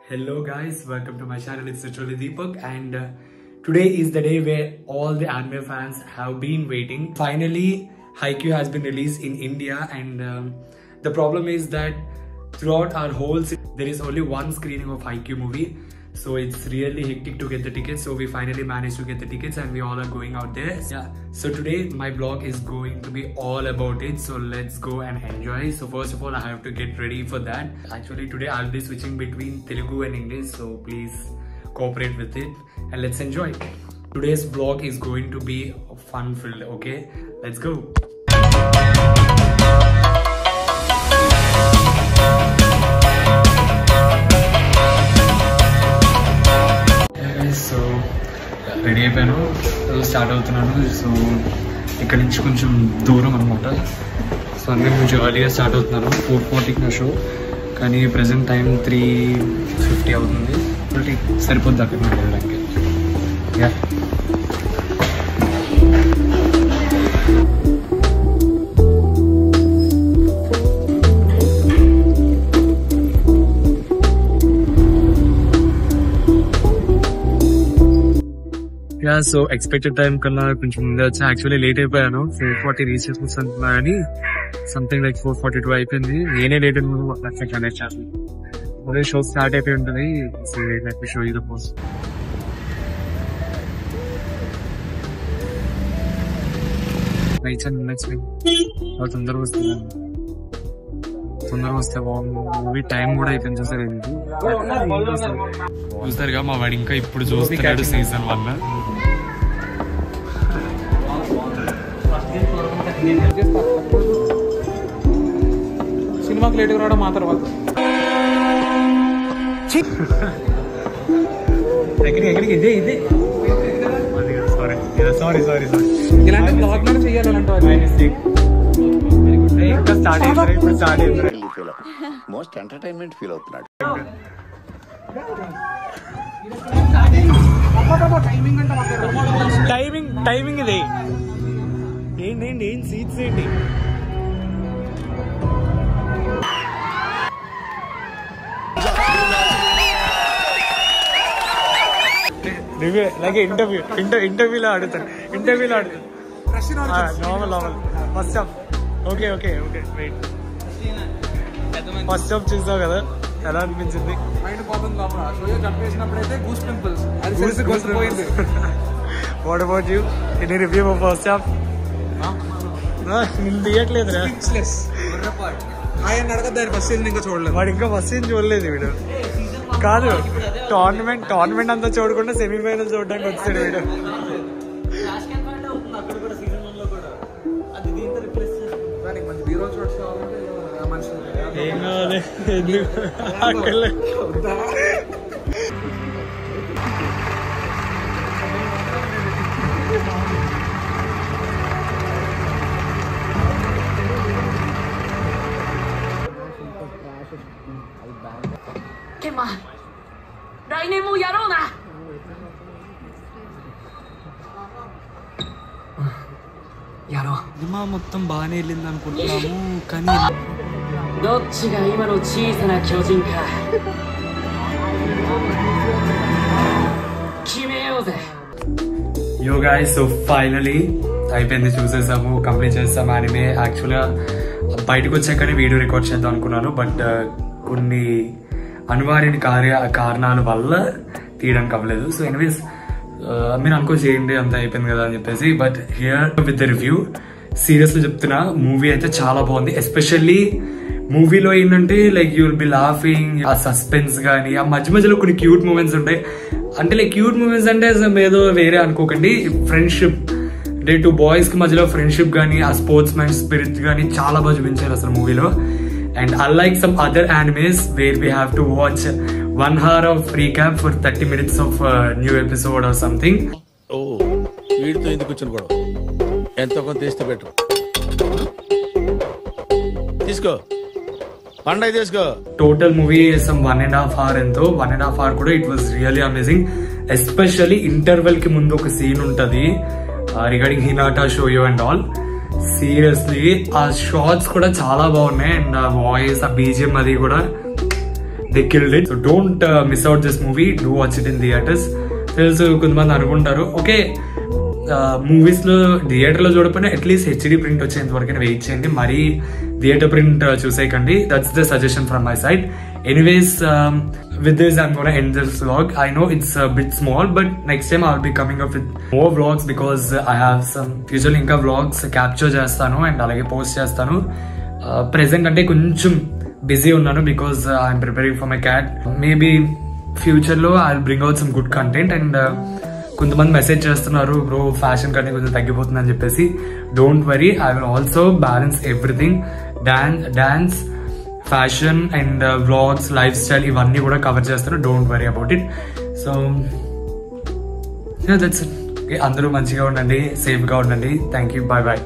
Hello guys, welcome to my channel. It's literally Deepak and today is the day where all the anime fans have been waiting. Finally, Haikyuu has been released in India and the problem is that throughout our whole city, there is only one screening of Haikyuu movie. So it's really hectic to get the tickets. So we finally managed to get the tickets and we all are going out there. Yeah. So today my vlog is going to be all about it. So let's go and enjoy. So first of all, I have to get ready for that. Actually today I'll be switching between Telugu and English. So please cooperate with it and let's enjoy. Today's vlog is going to be fun filled. Okay, let's go. So ready అయిపోయాను, start అవుతున్నాను. So ఇక్కడ నుంచి కొంచెం దూరం అనమాట. So అందుకే కొంచెం ఎర్లీగా స్టార్ట్ అవుతున్నాను. 4:40కి నా షో, కానీ ప్రజెంట్ టైం 3:50 అవుతుంది. సరిపోద్ది అక్కడ వెళ్ళడానికి. యా సో ఎక్స్పెక్టెడ్ టైం కన్నా కొంచెం ముందే వచ్చా. యాక్చువల్లీ లేట్ అయిపోయాను. 4:40 రీచ్ చేసుకుంటున్నా కానీ సంథింగ్ లైక్ 4:42 అయిపోయింది. నేనే లేట్ అయిపోయింది. షో స్టార్ట్ అయిపోయి ఉంటుంది. షో ఇది పోస్ట్ తొందరగా వస్తున్నాను. తొందరగా వస్తే బాగుంది. మూవీ టైం కూడా అయిపోయింది. చూస్తారుగా మా వాడు ఇంకా ఇప్పుడు చూస్తున్నాడు సీజన్ 1. సినిమాకి లేట్గా రావడం మా తర్వాత ఇలాంటి బ్లాగ్ కూడా చేయాలంటే మోస్ట్ ఎంటర్టైన్మెంట్ ఫీల్ అవుతున్నాడు. టైమింగ్ ఇది ఏంటి సీట్స్ ఏంటి? ఇంటర్వ్యూలో ఆడుతాను. Normal first half. Okay right. First half చూసావు కదా, ఎలా అనిపించింది? What about you? Any review of first half? నేను తీయట్లేదురా. ఆయన అడగద్దు, ఫస్ట్ సీజన్ ఇంకా చూడలేదు. వాడు ఇంకా ఫస్ట్ సీజన్ చూడలేదు. వీడు కాదు, టోర్నమెంట్ అంతా చూడకుండా సెమీఫైనల్ చూడడానికి వచ్చాడు వీడు. ఏం కావాలి? సినిమా మొత్తం బాగానే వెళ్ళింది అనుకుంటున్నాము, కానీ యో గైస్, సో ఫైనలీ అయిపోయింది, చూసేసాము, కంప్లీట్ చేసాము యానిమే. యాక్చువల్గా బయటకు వచ్చాకనే వీడియో రికార్డ్ చేద్దాం అనుకున్నాను, బట్ కొన్ని అనివార్య కారణాల వల్ల తీయడానికి అవ్వలేదు. సో ఎనీవేస్ మీరు అనుకో చేయండి, అంతా అయిపోయింది కదా అని చెప్పేసి. But here with the review, seriously చెప్తున్నా, మూవీ అయితే చాలా బాగుంది. ఎస్పెషల్లీ మూవీలో ఏంటంటే like you will be laughing, ఆ సస్పెన్స్ కానీ, ఆ మధ్యలో కొన్ని క్యూట్ మూమెంట్స్ ఉంటాయి. అంటే లైక్ క్యూట్ మూమెంట్స్ అంటే ఏదో వేరే అనుకోకండి. ఫ్రెండ్షిప్ అంటే 2 బాయ్స్ కి మధ్యలో ఫ్రెండ్షిప్ కానీ, ఆ స్పోర్ట్స్ మ్యాన్ స్పిరిట్ కానీ చాలా బాగా చూపించారు అసలు మూవీలో. And unlike some other animes where we have to watch 1 hour of recap for 30 minutes of new episode or something. Oh, వీడితో ఎందుకు కూర్చొని కూడా ఎంతో కొంత తీస్తే బెటర్. తీసుకో పండగ తీసుకో. Total movie some 1.5 hour ఎంతో 1.5 hour కూడా it was really amazing. Especially interval కి ముందు ఒక సీన్ ఉంటది regarding Hinata Shoyo and all. Seriously ఆ షార్ట్స్ కూడా చాలా బాగున్నాయి. అండ్ ఆ వాయిస్, ఆ బీజిఎం అది కూడా they killed it. So don't miss out this movie, do watch it in theatres. తెలుసు కొంతమంది అనుకుంటారు ఓకే మూవీస్ లో థియేటర్ లో చూడకపోయినా అట్లీస్ట్ హెచ్డి ప్రింట్ వచ్చేంత వరకు వెయిట్ చేయండి, మరీ థియేటర్ ప్రింట్ చూసేయకండి. That's the suggestion from my side. Anyways, with this I'm gonna end this vlog. I know it's a bit small, but next time I'll be coming up with more vlogs because I have some usually ఇంకా vlogs capture చేస్తాను and అలాగే post చేస్తాను. Present అంటే కొంచెం busy ఉన్నాను because I'm preparing for my cat. Maybe future లో I'll bring out some good content and కొంతమంది message చేస్తున్నారు బ్రో ఫ్యాషన్ కానీ కొంచెం తగ్గిపోతుంది అని చెప్పేసి. Don't worry, I will also balance everything. Dance, fashion and vlogs, lifestyle ఇవన్నీ కూడా కవర్ చేస్తారు. Don't worry about it. So that's it. అందరూ మంచిగా ఉండండి, సేఫ్గా ఉండండి. Thank you, bye bye.